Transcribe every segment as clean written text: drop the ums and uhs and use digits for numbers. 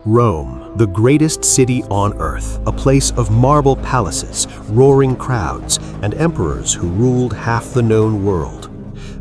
Rome, the greatest city on earth, a place of marble palaces, roaring crowds, and emperors who ruled half the known world.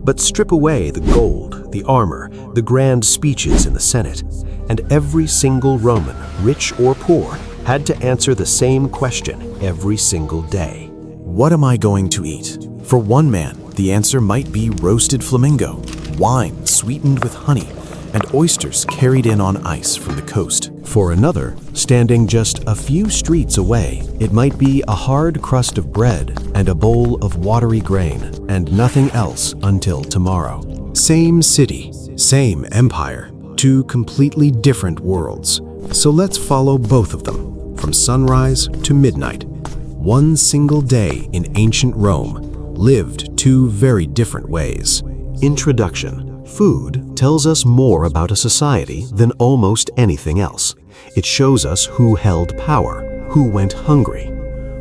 But strip away the gold, the armor, the grand speeches in the Senate, and every single Roman, rich or poor, had to answer the same question every single day. What am I going to eat? For one man, the answer might be roasted flamingo, wine sweetened with honey, and oysters carried in on ice from the coast. For another, standing just a few streets away, it might be a hard crust of bread and a bowl of watery grain, and nothing else until tomorrow. Same city, same empire, two completely different worlds. So let's follow both of them, from sunrise to midnight. One single day in ancient Rome, lived two very different ways. Introduction. Food tells us more about a society than almost anything else. It shows us who held power, who went hungry,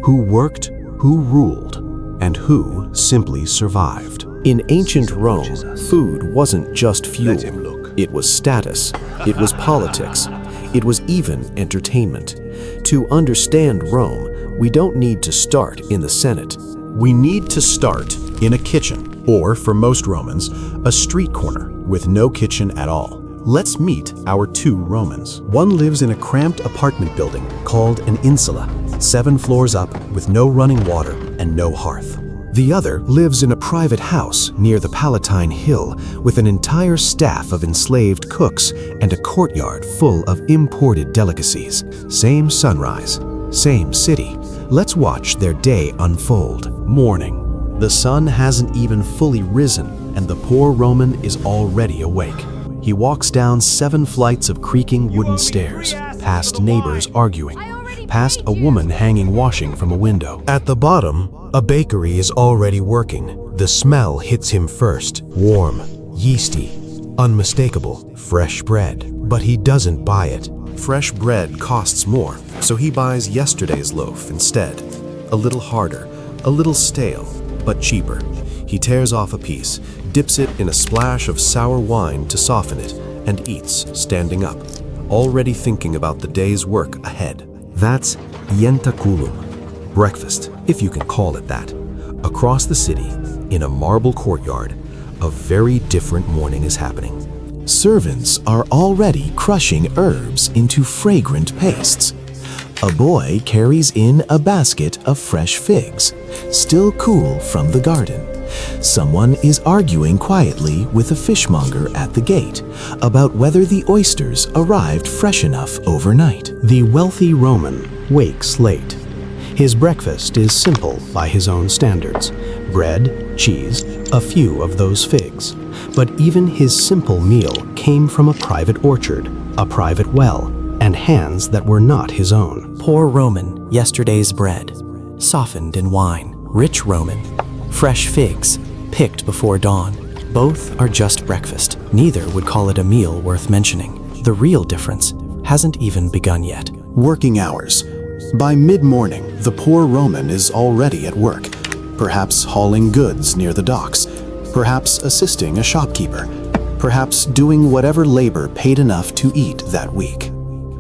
who worked, who ruled, and who simply survived. In ancient Rome, food wasn't just fuel. It was status, it was politics, it was even entertainment. To understand Rome, we don't need to start in the Senate. We need to start in a kitchen, or for most Romans, a street corner with no kitchen at all. Let's meet our two Romans. One lives in a cramped apartment building called an insula, 7 floors up with no running water and no hearth. The other lives in a private house near the Palatine Hill with an entire staff of enslaved cooks and a courtyard full of imported delicacies. Same sunrise, same city. Let's watch their day unfold. Morning. The sun hasn't even fully risen, and the poor Roman is already awake. He walks down 7 flights of creaking wooden stairs, past neighbors arguing, past a woman hanging washing from a window. At the bottom, a bakery is already working. The smell hits him first. Warm, yeasty, unmistakable, fresh bread. But he doesn't buy it. Fresh bread costs more, so he buys yesterday's loaf instead. A little harder, a little stale, but cheaper. He tears off a piece, dips it in a splash of sour wine to soften it, and eats, standing up, already thinking about the day's work ahead. That's ientaculum, breakfast, if you can call it that. Across the city, in a marble courtyard, a very different morning is happening. Servants are already crushing herbs into fragrant pastes. A boy carries in a basket of fresh figs, still cool from the garden. Someone is arguing quietly with a fishmonger at the gate about whether the oysters arrived fresh enough overnight. The wealthy Roman wakes late. His breakfast is simple by his own standards: bread, cheese, a few of those figs. But even his simple meal came from a private orchard, a private well, and hands that were not his own. Poor Roman, yesterday's bread, softened in wine. Rich Roman, fresh figs, picked before dawn. Both are just breakfast. Neither would call it a meal worth mentioning. The real difference hasn't even begun yet. Working hours. By mid-morning, the poor Roman is already at work, perhaps hauling goods near the docks, perhaps assisting a shopkeeper, perhaps doing whatever labor paid enough to eat that week.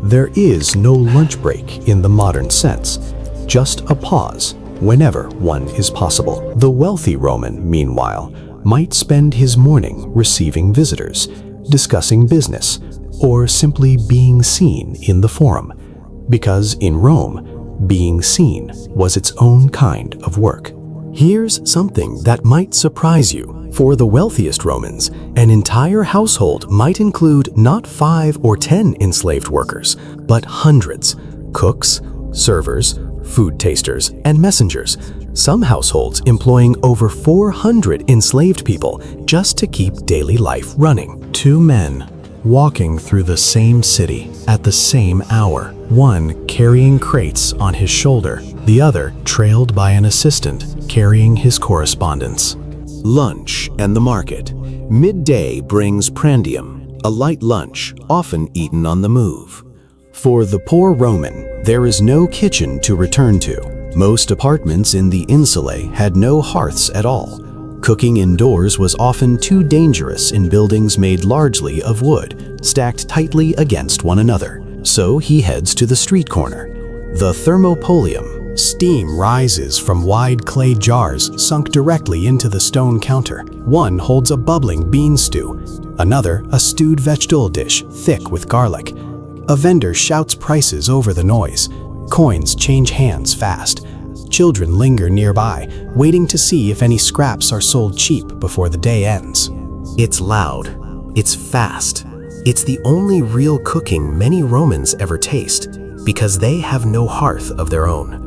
There is no lunch break in the modern sense, just a pause whenever one is possible. The wealthy Roman, meanwhile, might spend his morning receiving visitors, discussing business, or simply being seen in the forum, because in Rome, being seen was its own kind of work. Here's something that might surprise you. For the wealthiest Romans, an entire household might include not 5 or 10 enslaved workers, but hundreds: cooks, servers, food tasters, and messengers. Some households employing over 400 enslaved people just to keep daily life running. 2 men walking through the same city at the same hour, one carrying crates on his shoulder, the other trailed by an assistant carrying his correspondence. Lunch and the market. Midday brings prandium, a light lunch often eaten on the move. For the poor Roman, there is no kitchen to return to. Most apartments in the insulae had no hearths at all. Cooking indoors was often too dangerous in buildings made largely of wood, stacked tightly against one another. So he heads to the street corner. The thermopolium. Steam rises from wide clay jars sunk directly into the stone counter. One holds a bubbling bean stew, another a stewed vegetable dish thick with garlic. A vendor shouts prices over the noise. Coins change hands fast. Children linger nearby, waiting to see if any scraps are sold cheap before the day ends. It's loud. It's fast. It's the only real cooking many Romans ever taste, because they have no hearth of their own.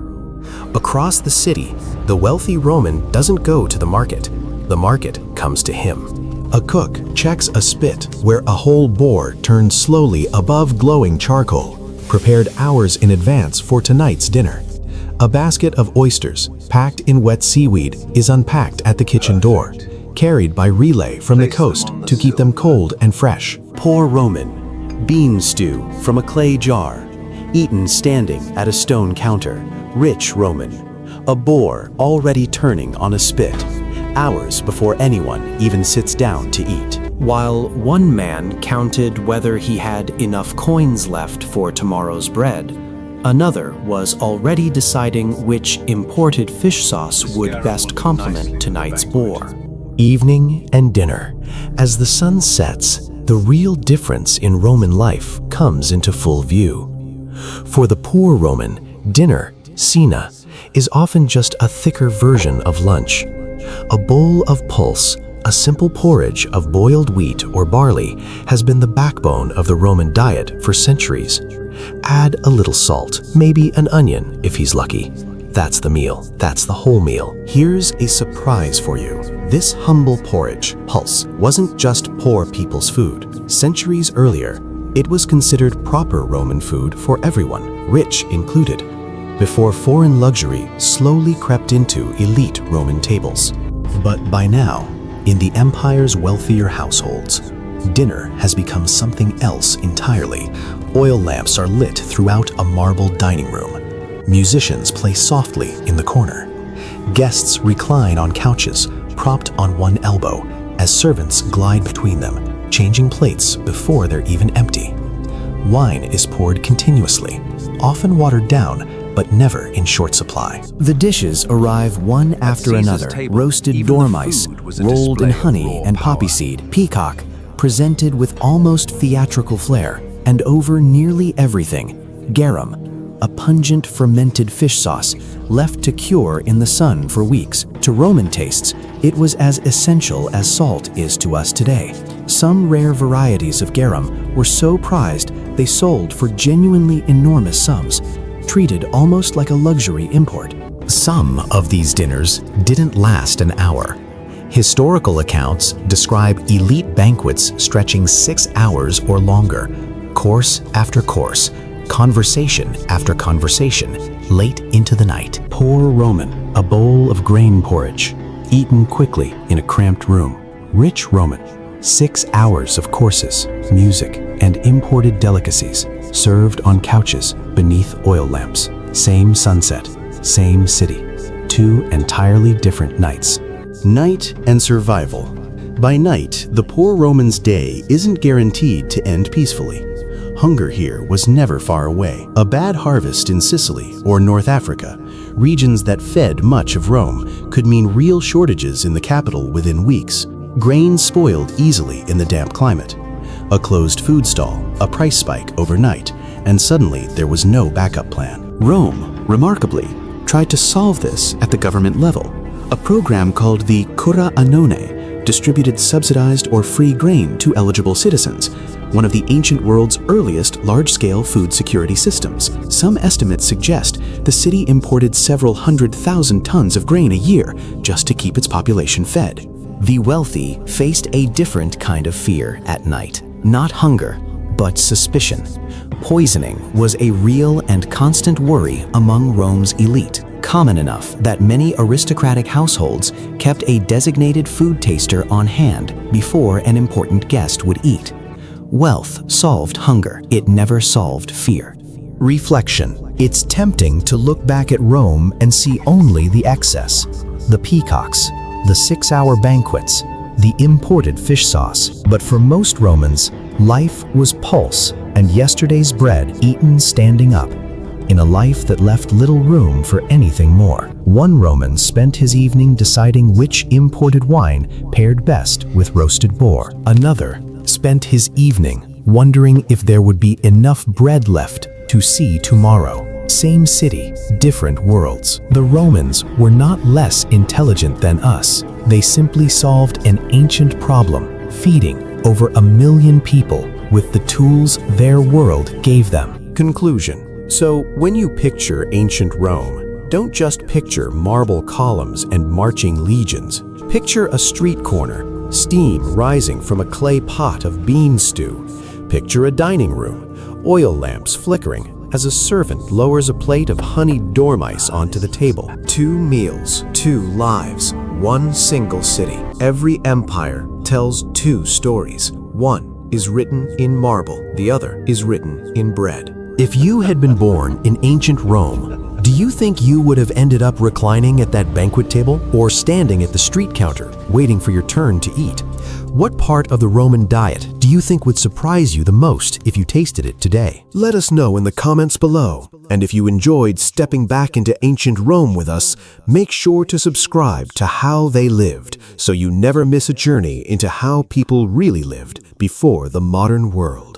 Across the city, the wealthy Roman doesn't go to the market. The market comes to him. A cook checks a spit where a whole boar turns slowly above glowing charcoal, prepared hours in advance for tonight's dinner. A basket of oysters, packed in wet seaweed, is unpacked at the kitchen door, carried by relay from the coast to keep them cold and fresh. Poor Roman. Bean stew from a clay jar, eaten standing at a stone counter. Rich Roman. A boar already turning on a spit, hours before anyone even sits down to eat. While one man counted whether he had enough coins left for tomorrow's bread, another was already deciding which imported fish sauce would best complement tonight's boar. Evening and dinner. As the sun sets, the real difference in Roman life comes into full view. For the poor Roman, dinner, cena, is often just a thicker version of lunch. A bowl of pulse, a simple porridge of boiled wheat or barley, has been the backbone of the Roman diet for centuries. Add a little salt, maybe an onion if he's lucky. That's the meal. That's the whole meal. Here's a surprise for you. This humble porridge, pulse, wasn't just poor people's food. Centuries earlier, it was considered proper Roman food for everyone, rich included, before foreign luxury slowly crept into elite Roman tables. But by now, in the empire's wealthier households, dinner has become something else entirely. Oil lamps are lit throughout a marble dining room. Musicians play softly in the corner. Guests recline on couches, propped on one elbow, as servants glide between them, changing plates before they're even empty. Wine is poured continuously, often watered down, but never in short supply. The dishes arrive one after another, roasted dormice, rolled in honey and poppy seed, peacock, presented with almost theatrical flair, and over nearly everything, garum, a pungent fermented fish sauce left to cure in the sun for weeks. To Roman tastes, it was as essential as salt is to us today. Some rare varieties of garum were so prized they sold for genuinely enormous sums, treated almost like a luxury import. Some of these dinners didn't last an hour. Historical accounts describe elite banquets stretching 6 hours or longer, course after course, conversation after conversation, late into the night. Poor Roman, a bowl of grain porridge, eaten quickly in a cramped room. Rich Roman, 6 hours of courses, music, and imported delicacies, served on couches beneath oil lamps. Same sunset, same city, 2 entirely different nights. Night and survival. By night, the poor Roman's day isn't guaranteed to end peacefully. Hunger here was never far away. A bad harvest in Sicily or North Africa, regions that fed much of Rome, could mean real shortages in the capital within weeks. Grain spoiled easily in the damp climate. A closed food stall, a price spike overnight, and suddenly there was no backup plan. Rome, remarkably, tried to solve this at the government level. A program called the Cura Annone distributed subsidized or free grain to eligible citizens, one of the ancient world's earliest large-scale food security systems. Some estimates suggest the city imported several 100,000 tons of grain a year just to keep its population fed. The wealthy faced a different kind of fear at night. Not hunger, but suspicion. Poisoning was a real and constant worry among Rome's elite, common enough that many aristocratic households kept a designated food taster on hand before an important guest would eat. Wealth solved hunger. It never solved fear. Reflection. It's tempting to look back at Rome and see only the excess. The peacocks, the 6-hour banquets, the imported fish sauce. But for most Romans, life was pulse and yesterday's bread eaten standing up, in a life that left little room for anything more. One Roman spent his evening deciding which imported wine paired best with roasted boar. Another spent his evening wondering if there would be enough bread left to see tomorrow. Same city, different worlds. The Romans were not less intelligent than us. They simply solved an ancient problem, feeding over 1 million people with the tools their world gave them. Conclusion. So, when you picture ancient Rome, don't just picture marble columns and marching legions. Picture a street corner, steam rising from a clay pot of bean stew. Picture a dining room, oil lamps flickering as a servant lowers a plate of honeyed dormice onto the table. 2 meals, 2 lives, 1 single city. Every empire tells 2 stories. One is written in marble, the other is written in bread. If you had been born in ancient Rome, do you think you would have ended up reclining at that banquet table or standing at the street counter, waiting for your turn to eat? What part of the Roman diet do you think would surprise you the most if you tasted it today? Let us know in the comments below. And if you enjoyed stepping back into ancient Rome with us, make sure to subscribe to How They Lived so you never miss a journey into how people really lived before the modern world.